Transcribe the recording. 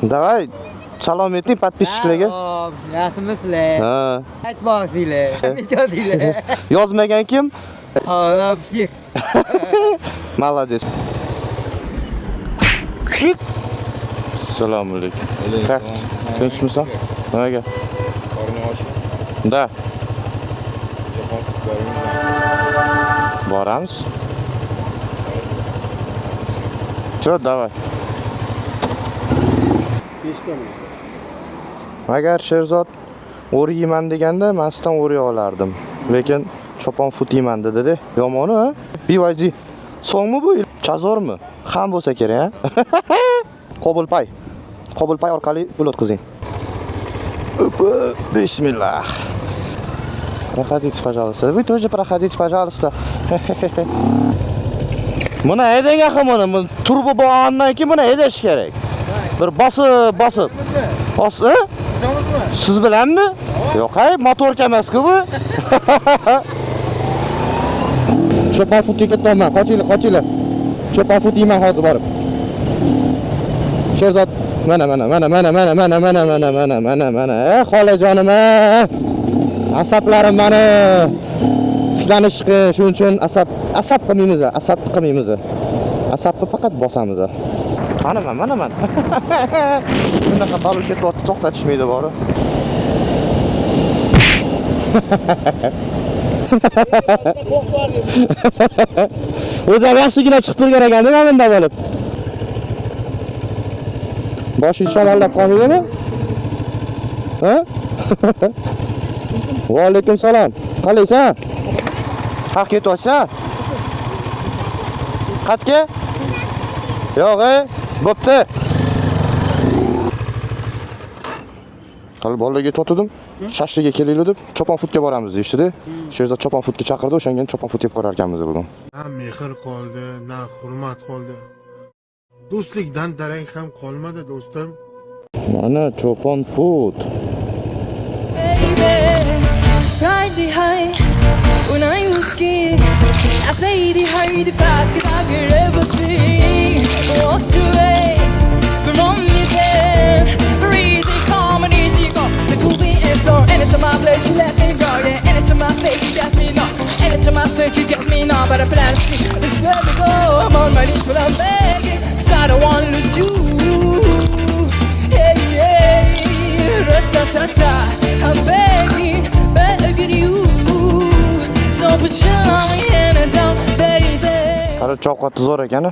Давай, salom eting подписчикlarga. Yaxshimisizlar? Ha. Aytmoqsizlar. Nechasizlar? Yozmagan kim? Ha, Молодец. Assalomu alaykum. Как? Tinchmisan? Nimaga? Qorning ochib. Da. Chopon futbolini. Boramiz. Всё, давай. Agar Sherzod o'ri yeyman deganda, men sizdan o'ri olardim. Lekin chopon fut yeyman dedi-da. Yomoni, ha? BYG. So'ngmi bu? Chazormi? Ham bo'lsa kerak, ha? Qobulpay orqali pul o'tkazing. Bismillah. Проходите, пожалуйста. Вы тоже проходите, пожалуйста. Buni haydang axir buni. Turbo bo'lgandan keyin buni haydash kerak. Bir bosib. Bosib? Siz bilanmi? Yo'q, hay, motor emas-ku bu. Chopon futga ketmayman. Qochinglar. Chopon fut yeyman hozir borib. Sherzod, mana. Xolajonim, asaplarim meni tiklanishqi, shuning uchun asab qilmaymiz. Asabni faqat bosamiz. Qanaman, mana. Shunaqa balon ketyapti, to'xtatishmaydi bori. O'zim yaxshigina chiqib turgan ekan, nima bunda bo'lib? Boshing shamollab qolmaydimi? Ha? Va alaykum salom. Qalaysan? Haq ketyapsan? Qatga? Yo'q, bo'pti. Hali bolalarga to'tidim. Shashliga kelinglar deb, chopon futga boramiz deyishdi-da. Sherzod chopon futga chaqirdi, o'shandan chopon fut yeb qo'rar ekanmiz bugun. Na mehr qoldi, na hurmat qoldi. Do'stlikdan darak ham qolmadi, do'stim. Mana chopon fut. Ride the high when I was scared. I played the high, the fast, cause I could everything. Walked away from your head. Easy come and easy go. The cool beat is so. Anytime I play, she let me go. Yeah, anytime I fake, you get me no. Anytime I fake, you get me no. But I plan to see, just let me go. I'm on my knees, but I'm begging, cause I don't want to lose you. Hey, ra-ta-ta-ta, I'm begging you. So put your hand down, baby. Qara choqati zo'r ekan-a.